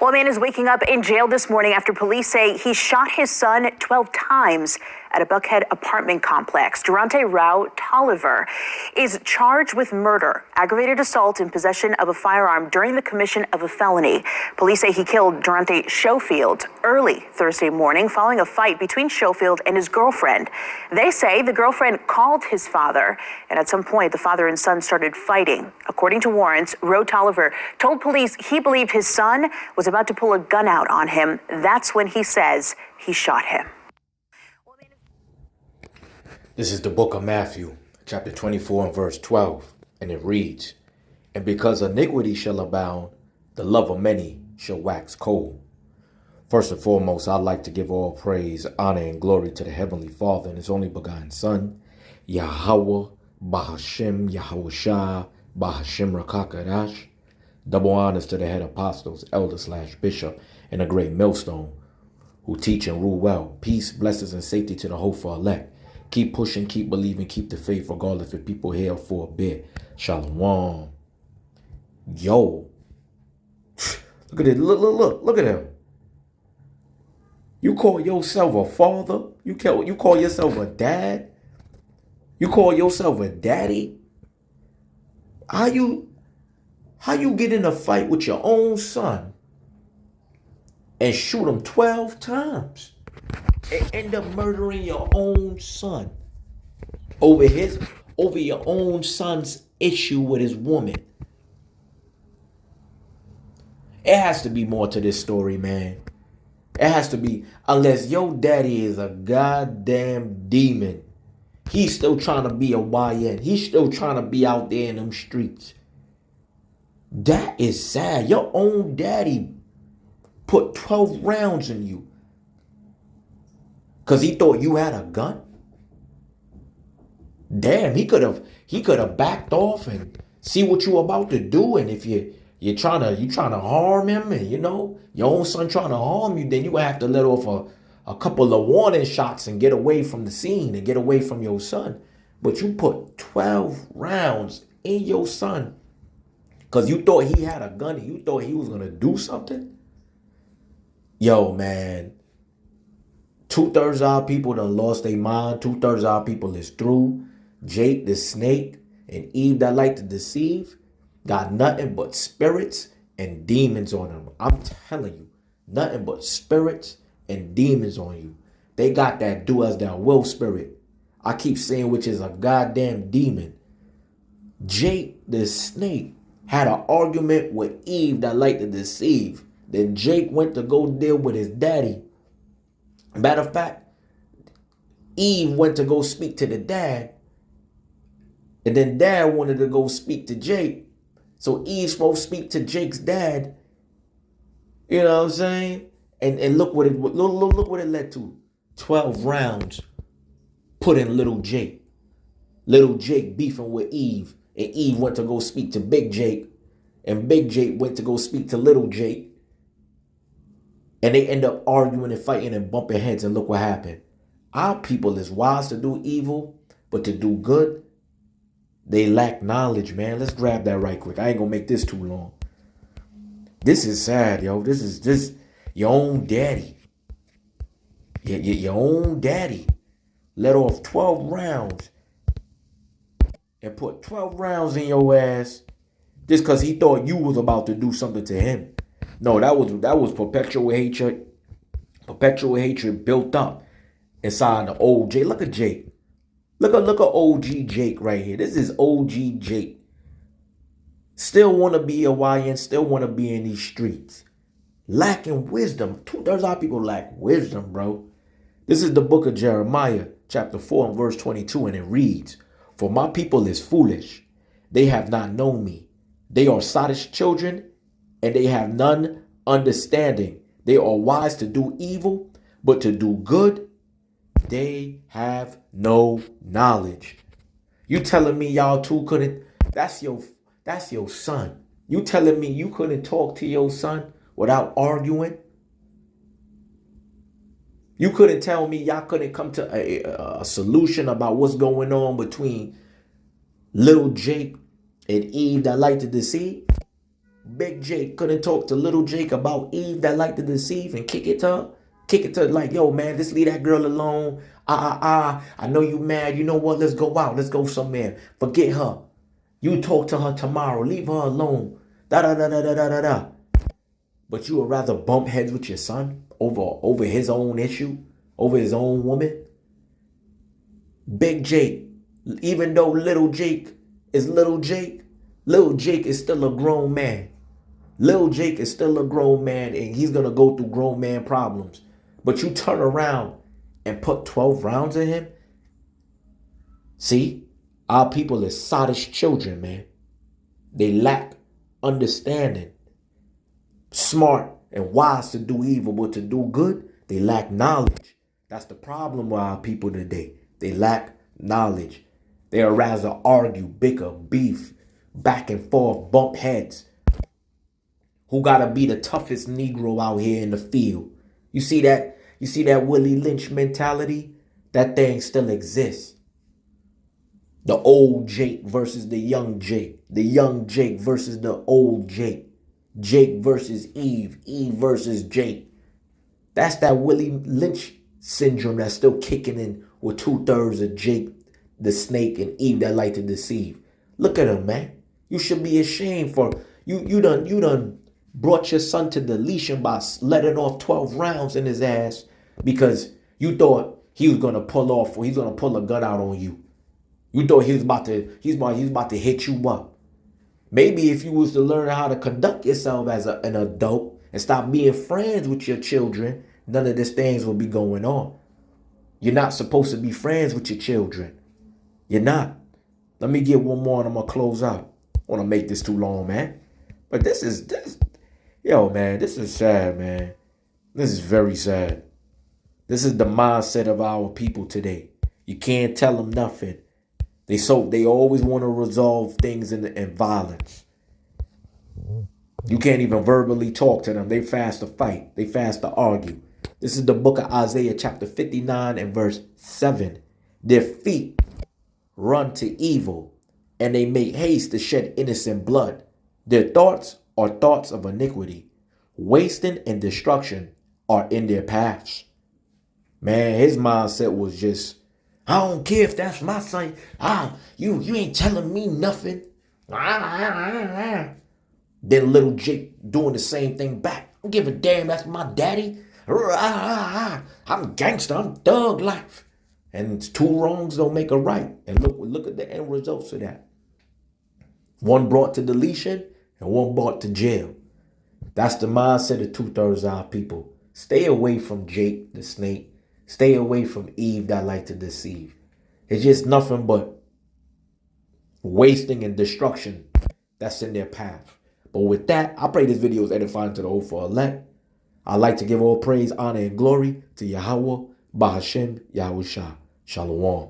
Well, a man is waking up in jail this morning after police say he shot his son 12 times at a Buckhead apartment complex. Durante Rao Tolliver is charged with murder, aggravated assault, and possession of a firearm during the commission of a felony. Police say he killed Durante Schofield early Thursday morning following a fight between Schofield and his girlfriend. They say the girlfriend called his father, and at some point the father and son started fighting. According to warrants, Rao Tolliver told police he believed his son was about to pull a gun out on him. That's when he says he shot him. This is the book of Matthew, chapter 24 and verse 12, and it reads, "And because iniquity shall abound, the love of many shall wax cold." First and foremost, I'd like to give all praise, honor, and glory to the Heavenly Father and His only begotten Son, Yahweh, Bahashim, Yahushua, Bahashim Rakakadash. Double honors to the head apostles, elder/bishop, and a great millstone who teach and rule well. Peace, blessings, and safety to the hopeful elect. Keep pushing, keep believing, keep the faith, regardless if people here for a bit. Shalom. Yo. Look at it. Look at him. You call yourself a father? You call yourself a dad? You call yourself a daddy? How you get in a fight with your own son and shoot him 12 times? And end up murdering your own son over your own son's issue with his woman. It has to be more to this story, man. It has to be, unless your daddy is a goddamn demon. He's still trying to be a YN. He's still trying to be out there in them streets. That is sad. Your own daddy put 12 rounds in you because he thought you had a gun. Damn, he could have backed off and see what you about to do. And if you're trying to harm him, and your own son trying to harm you, then you have to let off a couple of warning shots and get away from the scene and get away from your son. But you put 12 rounds in your son because you thought he had a gun and you thought he was gonna do something. Yo, man. 2/3 of our people done lost their mind. 2/3 of our people is through. Jake the snake and Eve that like to deceive got nothing but spirits and demons on them. I'm telling you, nothing but spirits and demons on you. They got that do as thou will spirit. I keep saying which is a goddamn demon. Jake the snake had an argument with Eve that like to deceive. Then Jake went to go deal with his daddy. Matter of fact, Eve went to go speak to the dad. And then dad wanted to go speak to Jake. So Eve's supposed to speak to Jake's dad. You know what I'm saying? And look what it led to. 12 rounds put in little Jake. Little Jake beefing with Eve. And Eve went to go speak to Big Jake. And Big Jake went to go speak to Little Jake. And they end up arguing and fighting and bumping heads. And look what happened. Our people is wise to do evil, but to do good, they lack knowledge, man. Let's grab that right quick. I ain't gonna make this too long. This is sad, yo. This is your own daddy. Your own daddy let off 12 rounds and put 12 rounds in your ass just because he thought you was about to do something to him. No, that was perpetual hatred. Perpetual hatred built up inside the old Jake. Look at Jake. Look at OG Jake right here. This is OG Jake. Still want to be a YN. Still want to be in these streets. Lacking wisdom. 2/3 of our people lack wisdom, bro. This is the book of Jeremiah, chapter 4 and verse 22. And it reads, "For my people is foolish. They have not known me. They are sottish children, and they have none understanding. They are wise to do evil, but to do good, they have no knowledge." You telling me y'all two couldn't? That's your son. You telling me you couldn't talk to your son without arguing? You couldn't tell me y'all couldn't come to a solution about what's going on between little Jake and Eve that like to deceive? Big Jake couldn't talk to Little Jake about Eve that liked to deceive and kick it to her. Kick it to her like, yo, man, just leave that girl alone. I know you mad. You know what? Let's go out. Let's go somewhere. Forget her. You talk to her tomorrow. Leave her alone. Da da da da da da da da. But you would rather bump heads with your son over his own issue, over his own woman. Big Jake, even though Little Jake is Little Jake, Little Jake is still a grown man. Lil Jake is still a grown man and he's going to go through grown man problems. But you turn around and put 12 rounds in him. See, our people are sottish children, man. They lack understanding. Smart and wise to do evil, but to do good, they lack knowledge. That's the problem with our people today. They lack knowledge. They are rather argue, bicker, beef, back and forth, bump heads. Who gotta be the toughest Negro out here in the field? You see that? You see that Willie Lynch mentality? That thing still exists. The old Jake versus the young Jake. The young Jake versus the old Jake. Jake versus Eve. Eve versus Jake. That's that Willie Lynch syndrome that's still kicking in with 2/3 of Jake, the snake, and Eve that like to deceive. Look at him, man. You should be ashamed for you done brought your son to deletion by letting off 12 rounds in his ass because you thought he was gonna pull off or he's gonna pull a gun out on you. You thought he was about to hit you up. Maybe if you was to learn how to conduct yourself as an adult and stop being friends with your children, none of these things will be going on. You're not supposed to be friends with your children. You're not. Let me get one more and I'm gonna close out. I wanna make this too long, man. But this is sad, man. This is very sad. This is the mindset of our people today. You can't tell them nothing. They always want to resolve things in violence. You can't even verbally talk to them. They fast to fight. They fast to argue. This is the book of Isaiah chapter 59 and verse 7. Their feet run to evil and they make haste to shed innocent blood. Their thoughts are thoughts of iniquity. Wasting and destruction are in their paths. Man, his mindset was just, I don't care if that's my son. You ain't telling me nothing. Then little Jake doing the same thing back. I don't give a damn, that's my daddy. I'm gangster, I'm thug life. And two wrongs don't make a right. And look at the end results of that. One brought to deletion and one brought to jail. That's the mindset of 2/3 of our people. Stay away from Jake the snake. Stay away from Eve that like to deceive. It's just nothing but wasting and destruction that's in their path. But with that, I pray this video is edifying to the whole for elect. I like to give all praise, honor, and glory to Yahweh, Bahashem, Yahushua. Shalom.